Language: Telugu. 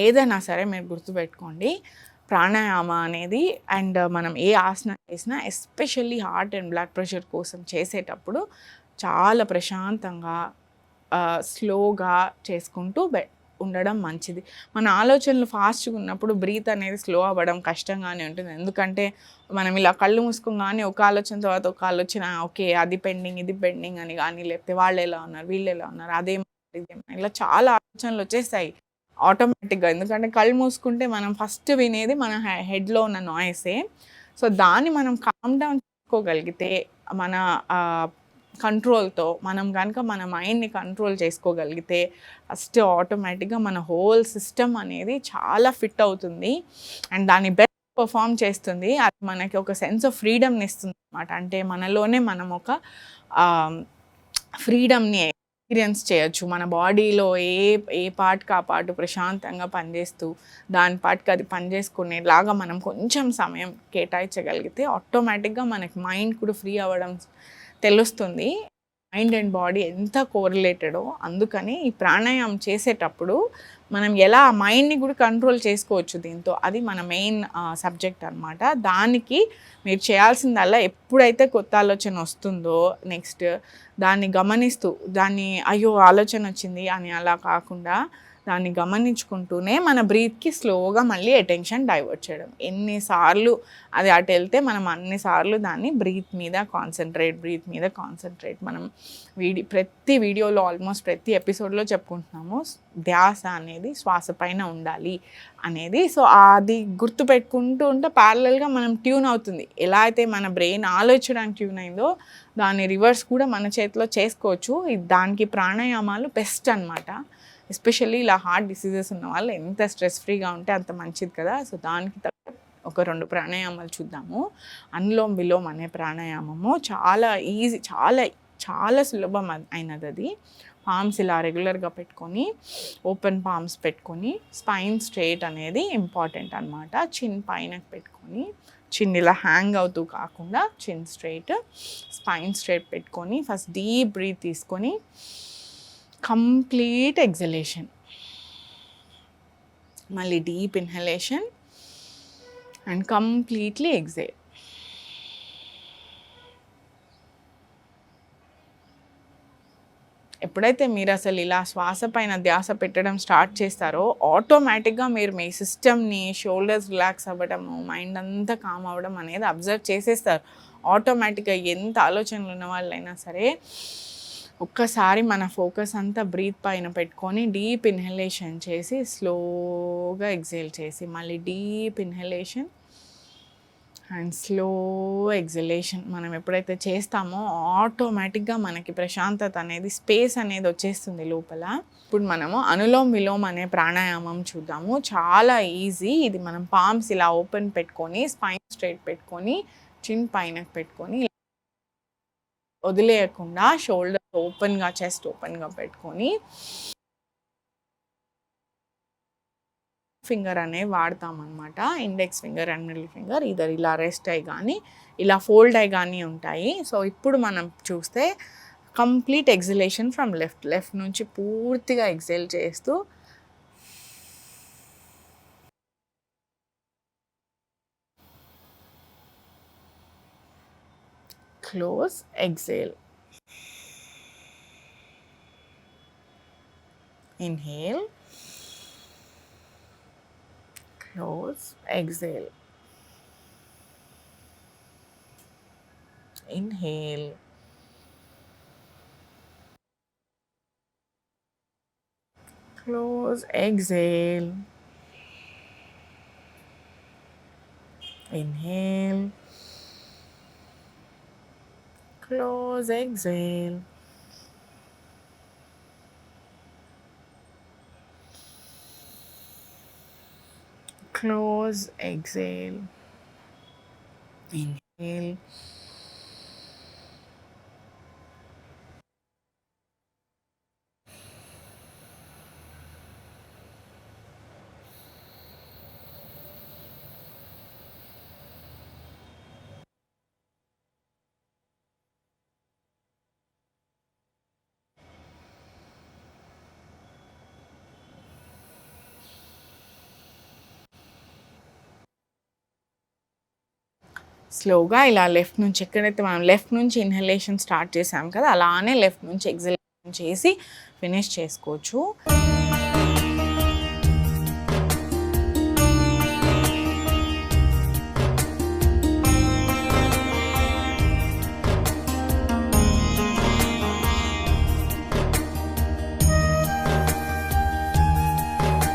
ఏదైనా సరే మీరు గుర్తుపెట్టుకోండి, ప్రాణాయామ అనేది అండ్ మనం ఏ ఆసనం చేసినా especially heart and blood pressure కోసం చేసేటప్పుడు చాలా ప్రశాంతంగా స్లోగా చేసుకుంటూ ఉండడం మంచిది. మన ఆలోచనలు ఫాస్ట్గా ఉన్నప్పుడు బ్రీత్ అనేది స్లో అవ్వడం కష్టంగానే ఉంటుంది. ఎందుకంటే మనం ఇలా కళ్ళు మూసుకోగానే ఒక ఆలోచన తర్వాత ఒక ఆలోచన, ఓకే అది పెండింగ్ ఇది పెండింగ్ అని కానీ, లేకపోతే వాళ్ళు ఎలా ఉన్నారు వీళ్ళు ఎలా ఉన్నారు అదేమో ఇలా చాలా ఆలోచనలు వచ్చేస్తాయి ఆటోమేటిక్గా. ఎందుకంటే కళ్ళు మూసుకుంటే మనం ఫస్ట్ వినేది మన హెడ్లో ఉన్న నాయిసే. సో దాన్ని మనం కామ్ డౌన్ చేసుకోగలిగితే మన కంట్రోల్తో మనం కనుక మన మైండ్ని కంట్రోల్ చేసుకోగలిగితే ఫస్ట్ ఆటోమేటిక్గా మన హోల్ సిస్టమ్ అనేది చాలా ఫిట్ అవుతుంది అండ్ దాన్ని బెస్ట్ పర్ఫామ్ చేస్తుంది. అది మనకి ఒక సెన్స్ ఆఫ్ ఫ్రీడమ్ని ఇస్తుంది అనమాట. అంటే మనలోనే మనం ఒక ఫ్రీడమ్ని ఎక్స్పీరియన్స్ చేయొచ్చు. మన బాడీలో ఏ పార్ట్కి ఆ పార్ట్ ప్రశాంతంగా పనిచేస్తూ దాని పార్ట్కి అది పనిచేసుకునేలాగా మనం కొంచెం సమయం కేటాయించగలిగితే ఆటోమేటిక్గా మనకి మైండ్ కూడా ఫ్రీ అవ్వడం తెలుస్తుంది. మైండ్ అండ్ బాడీ ఎంత కోరిలేటెడో, అందుకని ఈ ప్రాణాయామం చేసేటప్పుడు మనం ఎలా మైండ్ని కూడా కంట్రోల్ చేసుకోవచ్చు దీంతో. అది మన మెయిన్ సబ్జెక్ట్ అనమాట. దానికి మీరు చేయాల్సిందల్లా ఎప్పుడైతే కొత్త ఆలోచన వస్తుందో నెక్స్ట్ దాన్ని గమనిస్తూ దాన్ని అయ్యో ఆలోచన వచ్చింది అని అలా కాకుండా దాన్ని గమనించుకుంటూనే మన బ్రీత్కి స్లోగా మళ్ళీ అటెన్షన్ డైవర్ట్ చేయడం. ఎన్నిసార్లు అది అటు వెళ్తే మనం అన్నిసార్లు దాన్ని బ్రీత్ మీద కాన్సన్ట్రేట్. మనం ప్రతి వీడియోలో ఆల్మోస్ట్ ప్రతి ఎపిసోడ్లో చెప్పుకుంటున్నాము ధ్యాస అనేది శ్వాస పైన ఉండాలి అనేది. సో అది గుర్తుపెట్టుకుంటూ ఉంటే ప్యారలల్గా మనం ట్యూన్ అవుతుంది. ఎలా అయితే మన బ్రెయిన్ ఆలోచించడానికి ట్యూన్ అయిందో దాని రివర్స్ కూడా మన చేతిలో చేసుకోవచ్చు. దానికి ప్రాణాయామాలు బెస్ట్ అనమాట. ఎస్పెషల్లీ ఇలా హార్ట్ డిసీజెస్ ఉన్న వాళ్ళు ఎంత స్ట్రెస్ ఫ్రీగా ఉంటే అంత మంచిది కదా. సో దానికి ఒక 2 ప్రాణాయామాలు చూద్దాము. అనులోమ్ విలోమ్ అనే ప్రాణాయామము చాలా ఈజీ, చాలా చాలా సులభం అయినది. అది పామ్స్ ఇలా రెగ్యులర్గా పెట్టుకొని ఓపెన్ పామ్స్ పెట్టుకొని స్పైన్ స్ట్రైట్ అనేది ఇంపార్టెంట్ అనమాట. చిన్ పైన పెట్టుకొని చిన్ ఇలా హ్యాంగ్ అవుతూ కాకుండా చిన్ స్ట్రైట్ స్పైన్ స్ట్రైట్ పెట్టుకొని ఫస్ట్ డీప్ బ్రీత్ తీసుకొని కంప్లీట్ ఎగ్జలేషన్, మళ్ళీ deep inhalation and completely exhale. ఎప్పుడైతే మీరు అసలు ఇలా శ్వాస పైన ధ్యాస పెట్టడం స్టార్ట్ చేస్తారో ఆటోమేటిక్గా మీరు మీ సిస్టమ్ని షోల్డర్స్ రిలాక్స్ అవ్వడము మైండ్ అంతా కామ్ అవ్వడం అనేది అబ్జర్వ్ చేసేస్తారు ఆటోమేటిక్గా. ఎంత ఆలోచనలు ఉన్న వాళ్ళైనా సరే ఒక్కసారి మన ఫోకస్ అంతా బ్రీత్ పైన పెట్టుకొని డీప్ ఇన్హలేషన్ చేసి స్లోగా ఎగ్జేల్ చేసి మళ్ళీ deep inhalation and slow exhalation మనం ఎప్పుడైతే చేస్తామో ఆటోమేటిక్గా మనకి ప్రశాంతత అనేది స్పేస్ అనేది వచ్చేస్తుంది లోపల. ఇప్పుడు మనము అనులోమ్ విలోమ్ అనే ప్రాణాయామం చూద్దాము. చాలా ఈజీ. ఇది మనం పామ్స్ ఇలా ఓపెన్ పెట్టుకొని స్పైన్ స్ట్రైట్ పెట్టుకొని చిన్ పైన పెట్టుకొని వదిలేయకుండా షోల్డర్ ఓపెన్గా చెస్ట్ ఓపెన్గా పెట్టుకొని ఫింగర్ అనేవి వాడతామన్నమాట. Index finger and middle finger ఇద్దరు ఇలా రెస్ట్ అయ్యి కానీ ఇలా ఫోల్డ్ అయ్యి కానీ ఉంటాయి. సో ఇప్పుడు మనం చూస్తే కంప్లీట్ ఎగ్జలేషన్ ఫ్రమ్ లెఫ్ట్ నుంచి పూర్తిగా ఎగ్జేల్ చేస్తూ close exhale, inhale, close, exhale, inhale, close, exhale, inhale, close, exhale, close, exhale, inhale, స్లోగా ఇలా లెఫ్ట్ నుంచి ఎక్కడైతే మనం లెఫ్ట్ నుంచి ఇన్హలేషన్ స్టార్ట్ చేసాం కదా అలానే లెఫ్ట్ నుంచి ఎగ్జలేషన్ చేసి ఫినిష్ చేసుకోవచ్చు.